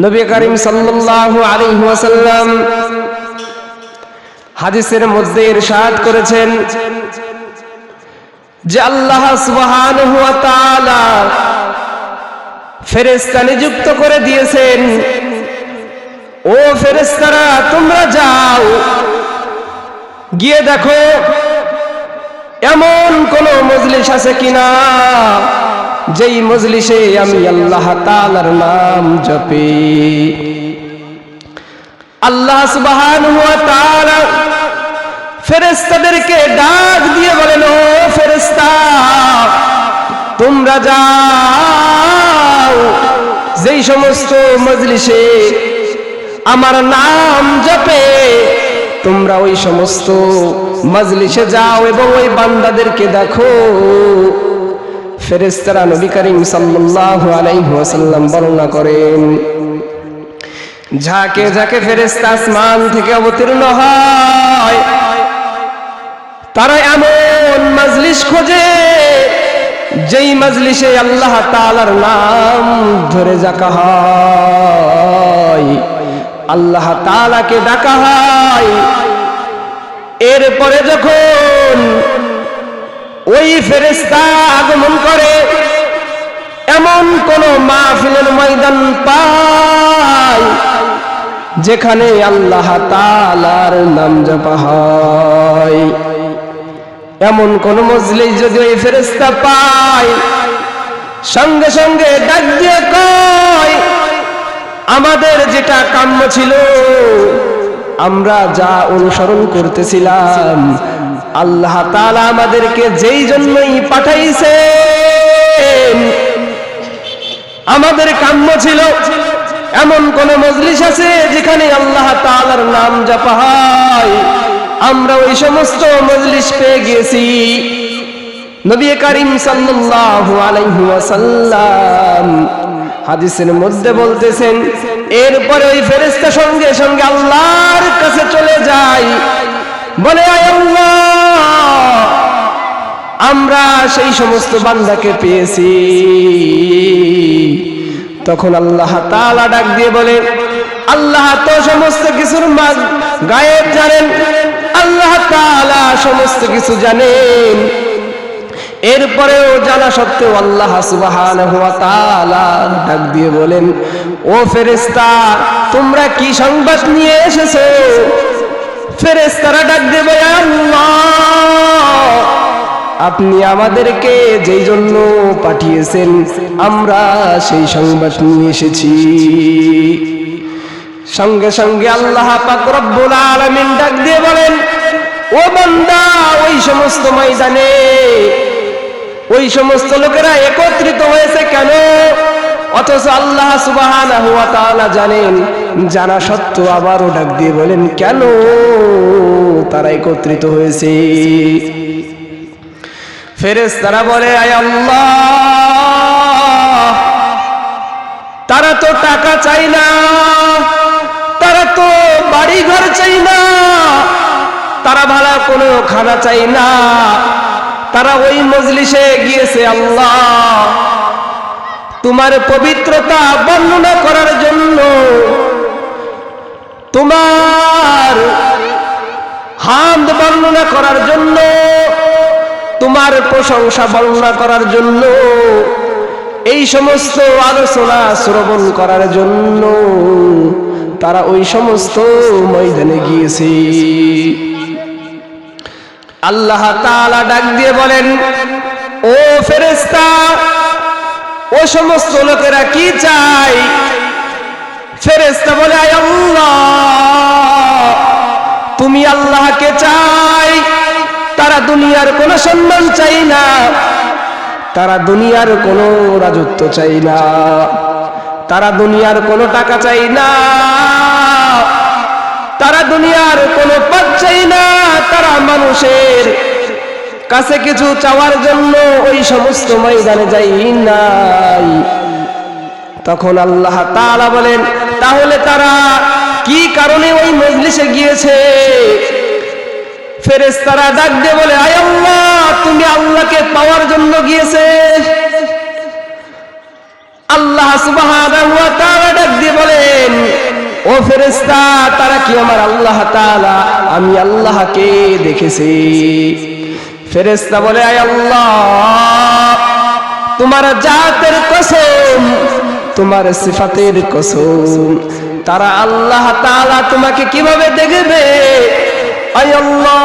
নবী করিম সাল্লাল্লাহু আলাইহি ওয়াসাল্লাম হাদিসের মধ্যে ইরশাদ করেছেন যে আল্লাহ সুবহানাহু ওয়া তাআলা ফেরেশতা নিযুক্ত করে দিয়েছেন, ও ফেরেশতারা তোমরা যাও গিয়ে দেখো এমন কোন মজলিস আছে কিনা যেই মজলিসে আমি আল্লাহ তাআলার নাম জপি। আল্লাহ সুবহানাহু ওয়া তাআলা ফেরেশতাদেরকে ডাক দিয়ে বলেন, ও ফেরেশতা তোমরা যাও যেই সমস্ত মজলিসে আমার নাম জপে তোমরা ওই সমস্ত মজলিসে যাও এবং ওই বান্দাদেরকে দেখো। ফেরেশতারা নবী করিম সাল্লাল্লাহু আলাইহি ওয়াসাল্লাম বর্ণনা করেন, ঝাঁকে ঝাঁকে ফেরেশতা আসমান থেকে অবতীর্ণ হয়, তারা এমন মজলিস খোঁজে যেই মজলিসে আল্লাহ তাআলার নাম ধরে ডাকা হয়, আল্লাহ তাআলাকে ডাকা হয়। এরপরে যখন ওই ফেরেশতা আগমন করে এমন কোন মাহফিলের ময়দান পায় যেখানে আল্লাহ তাআলার নাম জপা হয়, এমন কোন মজলিস যদি ওই ফেরেশতা পায় সঙ্গে সঙ্গে ডাক দিয়ে কয়, আমাদের যেটা কাম্য ছিল আমরা যা অনুসরণ করতেছিলাম আল্লাহ তাআলা আমাদেরকে যেই জন্যই পাঠাইছেন আমাদের কাম্য ছিল এমন কোন মজলিস আছে যেখানে আল্লাহ তাআলার নাম জপা হয়, আমরা ওই সমস্ত মজলিস পেয়ে গেছি। নবী করিম সাল্লাল্লাহু আলাইহি ওয়াসাল্লাম হাদিসের মধ্যে বলতেছেন, এরপরে ওই ফেরেশতা সঙ্গে সঙ্গে আল্লাহর কাছে চলে যায়, বলে আয় আল্লাহ আমরা সেই সমস্ত বান্দাকে পেয়েছি। তখন আল্লাহ তাআলা ডাক দিয়ে বলে, আল্লাহ তো সমস্ত কিছুর গায়েব জানেন, আল্লাহ তাআলা সমস্ত কিছু জানেন, এরপরেও জানা সত্ত্বেও আল্লাহ সুবহানাহু ওয়া তাআলা ডাক দিয়ে বলেন, ও ফেরেশতা তোমরা কি সংবাদ নিয়ে এসেছো? ফেরেশতারা ডাক দিয়ে বলে, আল্লাহ আপনি আমাদেরকে যেই জন্য পাঠিয়েছেন আমরা সেই সংবাদ নিয়ে এসেছি। সঙ্গে সঙ্গে আল্লাহ পাক রব্বুল আলামিন ডাক দিয়ে বলেন, ও বান্দা ওই সমস্ত ময়দানে ওই সমস্ত লোকেরা একত্রিত হয়েছে কেন? অথচ আল্লাহ সুবহানাহু ওয়া তাআলা জানেন, জানা সত্ত্বেও আবারও ডাক দিয়ে বলেন কেন তারা একত্রিত হয়েছে। ফেরেশতারা বলে, আয় আল্লাহ তারা তো টাকা চাই না, তারা তো বাড়ি ঘর চাই না, তারা ভালো কোনো খানা চাই না, তারা ওই মজলিসে গিয়েছে আল্লাহ তোমার পবিত্রতা বর্ণনা করার জন্য, তোমার হামদ বর্ণনা করার জন্য, তোমার প্রশংসা বর্ণনা করার জন্য, এই সমস্ত আলোচনা শ্রবণ করার জন্য তারা ওই সমস্ত ময়দানে গিয়েছে। আল্লাহ তাআলা ডাক দিয়ে বলেন, ও ফেরেশতা ও সমস্ত লোকেরা কি চায়? ফেরেশতা বলে, আয় আল্লাহ তুমি আল্লাহকে চাই, তারা দুনিয়ার কোনো সম্মান চাই না, তারা দুনিয়ার কোনো রাজত্ব চাই না, তারা দুনিয়ার কোনো টাকা চাই না, তারা দুনিয়ার কোনো পদ চাই না, তারা মানুষের কাছে কিছু চাওয়ার জন্য ওই সমস্ত ময়দানে যাই নাই। তখন আল্লাহ তাআলা বলেন, তাহলে তারা কি কারণে ওই মজলিসে গিয়েছে? ফেরেশতারা ডাক দিয়ে বলে, আয় আল্লাহ তুমি আল্লাহকে পাওয়ার জন্য গিয়েছে। আল্লাহ সুবহানাহু ওয়া তাআলা ডাক দিয়ে বলেন, ফেরেশতা, তারা কি আমার আল্লাহ তাআলা, আমি আল্লাহকে দেখেছি? ফেরেশতা বলে, আয় আল্লাহ, তোমার জাতের কসম, তোমার সিফাতের কসম, তারা আল্লাহ তাআলা তোমাকে কিভাবে দেখবে? আয় আল্লাহ,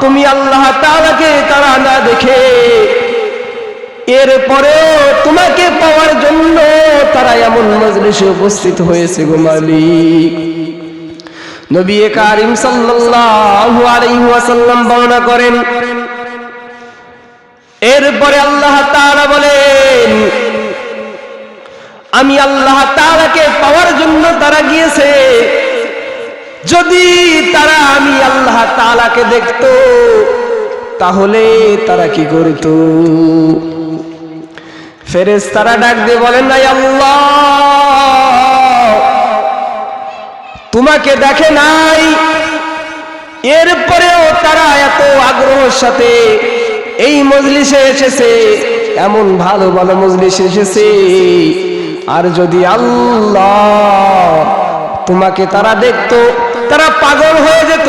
তুমি আল্লাহ তাআলাকে তারা না দেখে এরপরেও তোমাকে পাওয়ার জন্য তারা এমন মজলিসে উপস্থিত হয়েছে গো মালিক। নবী কারীম সাল্লাল্লাহু আলাইহি ওয়াসাল্লাম বর্ণনা করেন, এরপরে আল্লাহ তাআলা বলেন, আমি আল্লাহ তাআলাকে পাওয়ার জন্য তারা গিয়েছে। যদি তারা আমি আল্লাহ তাআলাকে দেখতো তাহলে তারা কি করত? ফেরেশতারা ডাক দিয়ে বলেন, না আল্লাহ, তোমাকে দেখে নাই, এরপরেও তারা এত আগ্রহের সাথে এই মজলিসে এসেছে, এমন ভালো ভালো মজলিসে এসেছে। আর যদি আল্লাহ তোমাকে তারা দেখতো, তারা পাগল হয়ে যেত,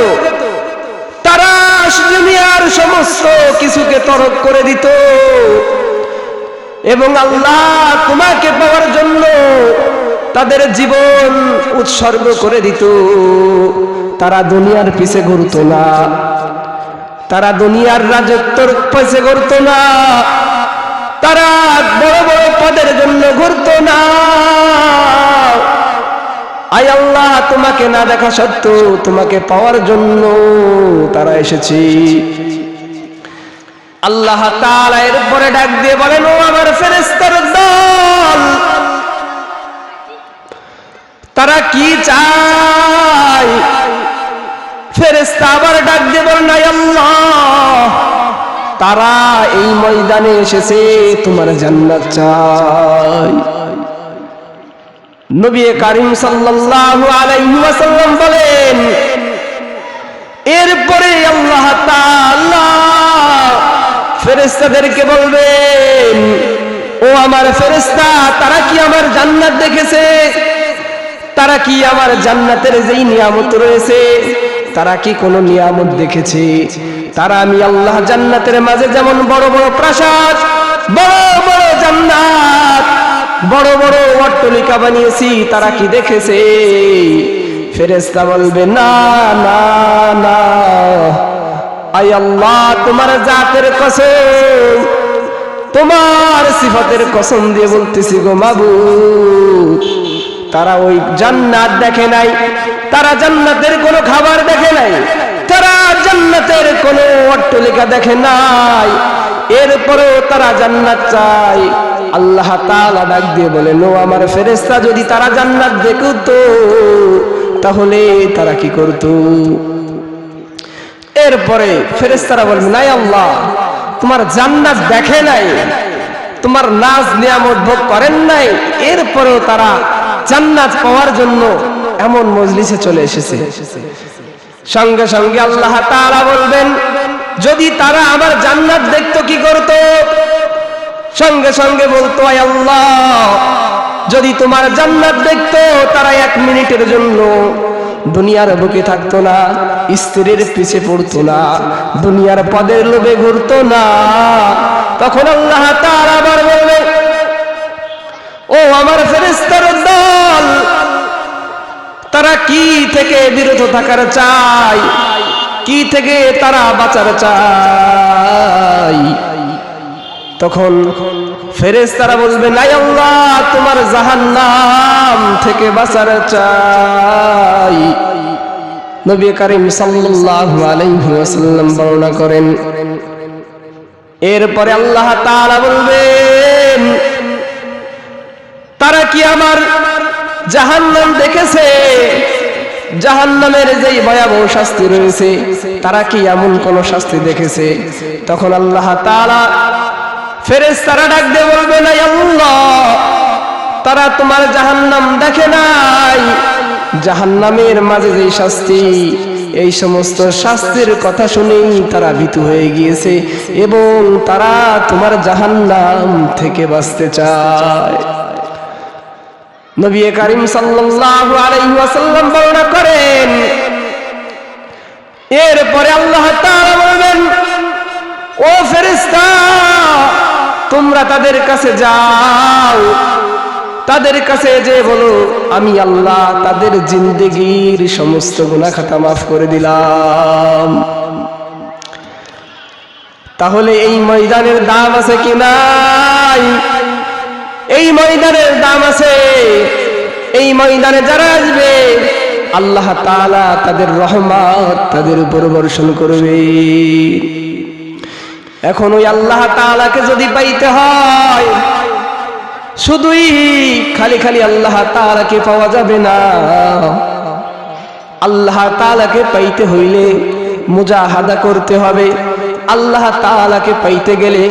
তারা দুনিয়ার সমস্ত কিছুকে তরক করে দিত এবং আল্লাহ তোমাকে পাওয়ার জন্য তাদের জীবন উৎসর্গ করে দিত। তারা দুনিয়ার পিছে ঘুরতো না, তারা দুনিয়ার রাজত্বর পিছে ঘুরতো না, তারা বড় বড় পদের জন্য ঘুরতো না। আয় আল্লাহ, তোমাকে না দেখা সত্ত্বেও তোমাকে পাওয়ার জন্য তারা এসেছে। আল্লাহ তাআলা এরপরে ডাক দিয়ে বলেন, ও আমার ফেরেশতার দল, তারা কি চায়? ফেরেশতা আবার ডাক দিয়ে বলেন, আয় আল্লাহ, তারা এই ময়দানে এসেছে তোমার জান্নাত চায়। নবী কারীম সাল্লাল্লাহু আলাইহি ওয়াসাল্লাম বলেন, এরপরে আল্লাহ তাআলা ফেরেশতাদেরকে বলবেন, ও আমার ফেরেশতা, তারা কি আমার জান্নাত দেখেছে? তারা কি আমার জান্নাতের যেই নিয়ামত রয়েছে, তারা কি কোনো নিয়ামত দেখেছে? তারা আমি আল্লাহ জান্নাতের মাঝে যেমন বড় বড় প্রাসাদ, বড় বড় জান্নাত, বড় বড় অট্টালিকা বানিয়েছি, তারা কি দেখেছে? ফেরেশতা বলবে, না না না, আয় আল্লাহ, তোমার জাতের কসম, তোমার সিফাতের কসম দিয়ে বলতেছি গো মাবুদ, তারা ওই জান্নাত দেখে নাই, তারা জান্নাতের কোনো খাবার দেখে নাই, তারা জান্নাতের কোনো অট্টালিকা দেখে নাই, এরপরেও তারা জান্নাত চায়। আল্লাহ তাআলা ডাক দিয়ে বলেন, ও আমার ফেরেশতা, যদি তারা জান্নাত দেখতো তাহলে তারা কি করত? এরপরে ফেরেশতারা বলবে, নাই আল্লাহ, তোমার জান্নাত দেখে নাই, তোমার নাজ নিয়ামত ভোগ করেন নাই, এরপরেও তারা জান্নাত পাওয়ার জন্য এমন মজলিসে চলে এসেছে। সঙ্গে সঙ্গে আল্লাহ তাআলা বলবেন, যদি তারা আমার জান্নাত দেখতো কি করত? সঙ্গে সঙ্গে বলতো, আয় আল্লাহ, যদি তোমার জান্নাত দেখতো, তারা 1 মিনিটের জন্য দুনিয়ার বুকে থাকতো না, স্ত্রীর পিছে পড়তো না, দুনিয়ার পদের লোভে ঘুরতো না। তখন আল্লাহ তাআলা আবার বলবে, ও আমার ফেরেশতার দল, তারা কি থেকে বিরত থাকার চাই, কি থেকে তারা বাঁচার চাই? তখন ফেরেশতারা বলবে, নাই আল্লাহ, তোমার জাহান্নাম থেকে বাঁচার চাই। নবী কারীম সাল্লাল্লাহু আলাইহি ওয়াসাল্লাম বর্ণনা করেন, এরপরে আল্লাহ তাআলা বলবেন, তারা কি আমার জাহান্নাম দেখেছে? জাহান্নামের যেই ভয়াবহ শাস্তি রয়েছে, তারা কি এমন কোন শাস্তি দেখেছে? তখন আল্লাহ তাআলা ফেরেশতারা ডাক দিয়ে বলবে, না আল্লাহ, তারা তোমার জাহান্নাম দেখে নাই, জাহান্নামের মাঝে যেই শাস্তি, এই সমস্ত শাস্তির কথা শুনেই তারা ভীতু হয়ে গিয়েছে এবং তারা তোমার জাহান্নাম থেকে বাঁচতে চায়। নবী করিম সাল্লাল্লাহু আলাইহি ওয়াসাল্লাম বর্ণনা করেন, এরপরে আল্লাহ তাআলা বলবেন, ও ফেরেশতা, তোমরা তাদের কাছে যাও, তাদের কাছে যে বলো আমি আল্লাহ তাদের জিন্দেগীর সমস্ত গুনাহ খাতা মাফ করে দিলাম। তাহলে এই ময়দানের দাম আছে কি নাই? এই ময়দানের দাম আছে। এই ময়দানে যারা আসবে আল্লাহ তাআলা তাদের রহমত তাদের উপর বর্ষণ করবে। এখন ওই আল্লাহ তাআলাকে যদি পাইতে হয়, শুধুই খালি খালি আল্লাহ তাআলাকে পাওয়া যাবে না। আল্লাহ তাআলাকে পাইতে হইলে মুজাহাদা করতে হবে। আল্লাহ তাআলাকে পাইতে গেলে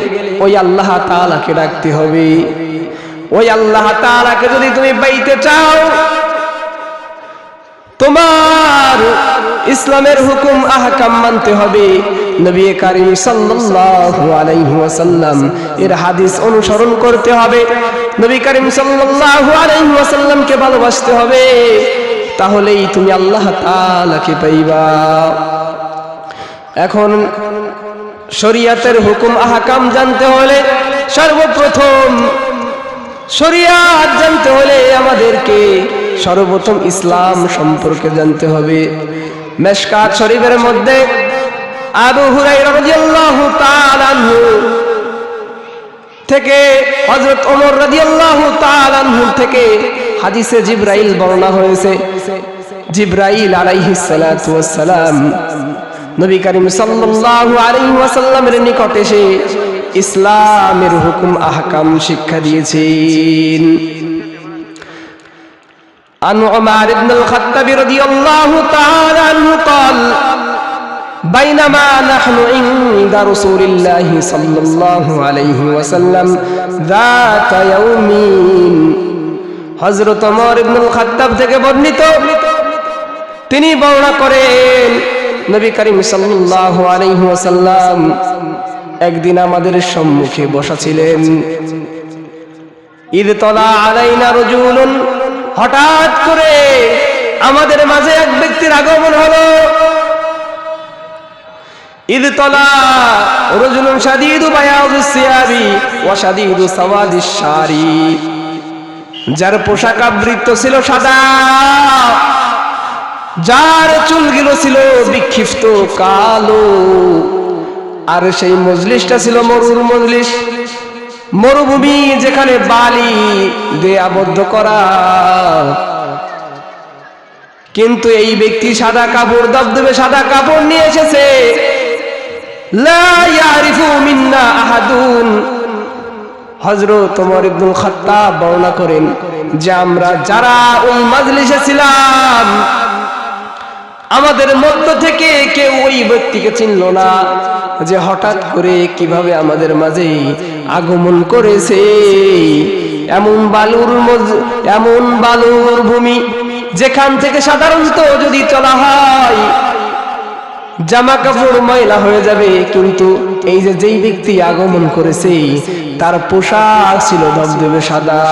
ওই আল্লাহ তাআলাকে ডাকতে হবে। ওই আল্লাহ তাআলাকে যদি তুমি পাইতে চাও, তোমার ইসলামের হুকুম আহকাম মানতে হবে। নবী করিম সাল্লাল্লাহু আলাইহি ওয়াসাল্লাম এর হাদিস অনুসরণ করতে হবে। নবী করিম সাল্লাল্লাহু আলাইহি ওয়াসাল্লামকে ভালোবাসতে হবে। তাহলেই তুমি আল্লাহ তাআলাকে পাইবা। এখন শরীয়তের হুকুম আহকাম জানতে হলে সর্বপ্রথম শরীয়ত জানতে হলে আমাদেরকে সর্বপ্রথম ইসলাম সম্পর্কে জানতে হবে। মিশকাত শরীফের মধ্যে আবু হুরায়রা রাদিয়াল্লাহু তাআলা আনহু থেকে হযরত ওমর রাদিয়াল্লাহু তাআলা আনহু থেকে হাদিসে জিবরাইল বর্ণনা হয়েছে। জিবরাইল আলাইহিস সালাতু ওয়াস সালাম নবী করিম সাল্লাল্লাহু আলাইহি ওয়াসাল্লামের নিকট এসে ইসলামের হুকুম আহকাম শিক্ষা দিয়েছেন। عن عمر بن الخطاب رضي الله تعالى عنه قال بينما نحن عند رسول الله صلى الله عليه وسلم ذات يوم হযরত ওমর ইবনুল খাত্তাব থেকে বর্ণিত, তিনি বর্ণনা করেন নবী করিম সাল্লাল্লাহু আলাইহি ওয়াসাল্লাম একদিন আমাদের সম্মুখে বসা ছিলেন। ইদ তলা আলাইনা রাজুলুন, হঠাৎ করে আমাদের মাঝে এক ব্যক্তির আগমন হলো। ইদ তলা রাজুলুন শাদীদু বায়াযুস সিয়াবি ওয়া শাদীদু সাওয়াদিশ শারি, যার পোশাক আবৃত ছিল সাদা, যার চুলগুলো ছিল বিক্ষিপ্ত কালো, আর সেই মজলিসটা ছিল মরুর মজলিস, মরুভূমি যেখানে বালি দিয়ে আবদ্ধ করা। কিন্তু এই ব্যক্তি সাদা কাপড়, দবদবে সাদা কাপড় নিয়ে এসেছে। লা ইয়ারিফু মিন্না আহাদুন, হযরত ওমর ইবনুল খাত্তাব বর্ণনা করেন যে আমরা যারা ওই মজলিসে ছিলাম, আমাদের মধ্য থেকে কেউ ওই ব্যক্তিকে চিনল না যে হঠাৎ করে কিভাবে আমাদের মাঝে আগমন করেছে। এমন বালুর ভূমি যেখান থেকে সাধারণত যদি চলা হয় জামা কাপড় ময়লা হয়ে যাবে, কিন্তু এই যে যেই ব্যক্তি আগমন করেছে তার পোশাক ছিল ধবধবে সাদা।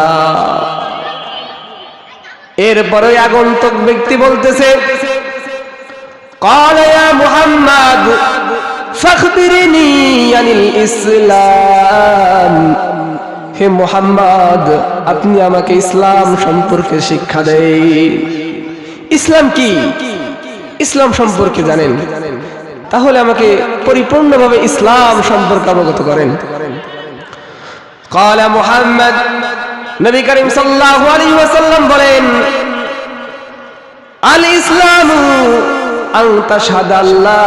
এরপরে আগন্তুক ব্যক্তি বলতেছে, قال يا محمد فاخبرني عن الإسلام, হে মুহাম্মদ আপনি আমাকে ইসলাম সম্পর্কে শিক্ষা দেন। ইসলাম কি? ইসলাম সম্পর্কে জানেন, তাহলে আমাকে পরিপূর্ণভাবে ইসলাম সম্পর্কে অবগত করেন। قال মুহাম্মদ, নবী করিম সাল্লাল্লাহু আলাইহি ওয়াসাল্লাম বলেন, আল ইসলামু আন তাশহাদা আল্লা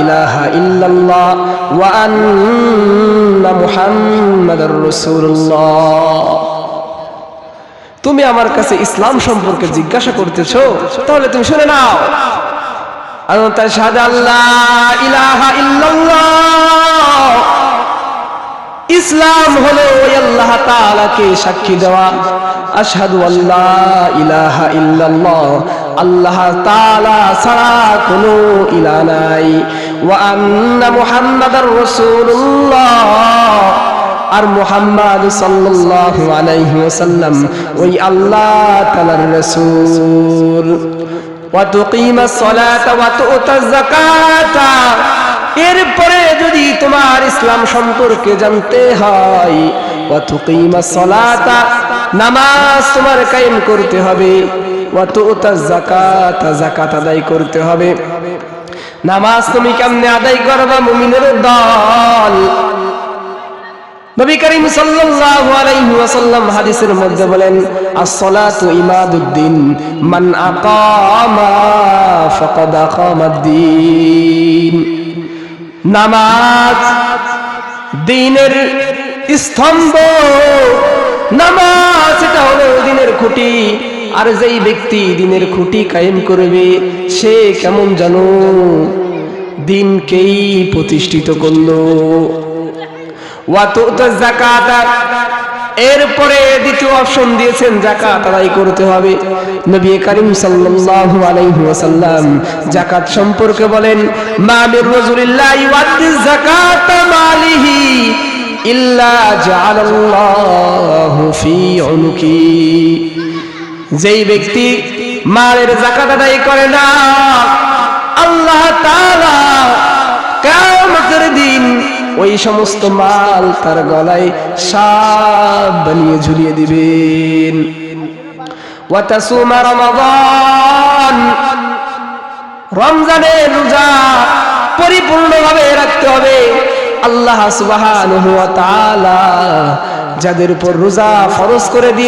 ইলাহা ইল্লাল্লাহ ওয়া আন্না মুহাম্মাদার রাসূলুল্লাহ। তুমি আমার কাছে ইসলাম সম্পর্কে জিজ্ঞাসা করতেছো, তাহলে তুমি শুনে নাও। আন তাশহাদা আল্লা ইলাহা ইল্লাল্লাহ, ইসলাম হলো ওই আল্লাহ তাআলাকে সাক্ষী দেওয়া। আশহাদু আল্লা ইলাহা ইল্লাল্লাহ, আল্লাহ তাআলা ছাড়া কোনো ইলাহ নাই। ওয়া আন্না মুহাম্মাদার রাসূলুল্লাহ, আর মুহাম্মদ সাল্লাল্লাহু আলাইহি ওয়াসাল্লাম ওই আল্লাহ তাআলার রাসূল। ওয়া তুকিমাস সালাতা ওয়া তুতাজ যাকাতা, এরপরে যদি তোমার ইসলাম সম্পর্কে জানতে হয়, ওয়া তুকিমাস সালাতা, নামাজ তোমার কায়েম করতে হবে, ওয়া তুতাজ যাকাতা, যাকাত আদায় করতে হবে। নামাজ তুমি কেমনে আদায় করবা? মুমিনের দল নবী করিম সাল্লাল্লাহু আলাইহি ওয়াসাল্লাম হাদিসের মধ্যে বলেন, as-salatu imaduddin মান আকামা ফাকাদ আকামাদ-দ্বীন। নামাজ দ্বীনের স্তম্ভ, নামাজ এটা হলো দ্বীনের খুঁটি। আর যেই ব্যক্তি দ্বীনের খুঁটি কায়েম করবে সে কেমন জানো দ্বীনকেই প্রতিষ্ঠিত করলো। ওয়া তুতাজ যাকাতা, এরপরে দ্বিতীয় অপশন দিয়েছেন যাকাত আদায় করতে হবে। নবী করিম সাল্লাল্লাহু আলাইহি ওয়াসাল্লাম যাকাত সম্পর্কে বলেন, মা মির রাজুলিল্লাহ ইউআদ্দি যাকাতা মালিহি ইল্লা জাআলাল্লাহু ফি উনুকি। যেই ব্যক্তি মালের যাকাত আদায় করে না, আল্লাহ তাআলা কিয়ামতের দিন ওই সমস্ত মাল তার গলায় সাপ বানিয়ে ঝুলিয়ে দিবেন। ওয়া তাসুমা রমাদান, রমজানের রোজা পরিপূর্ণভাবে রাখতে হবে। আল্লাহ সুবহানাহু ওয়া তাআলা যাদের উপর রোজা ফরজ করে দিয়ে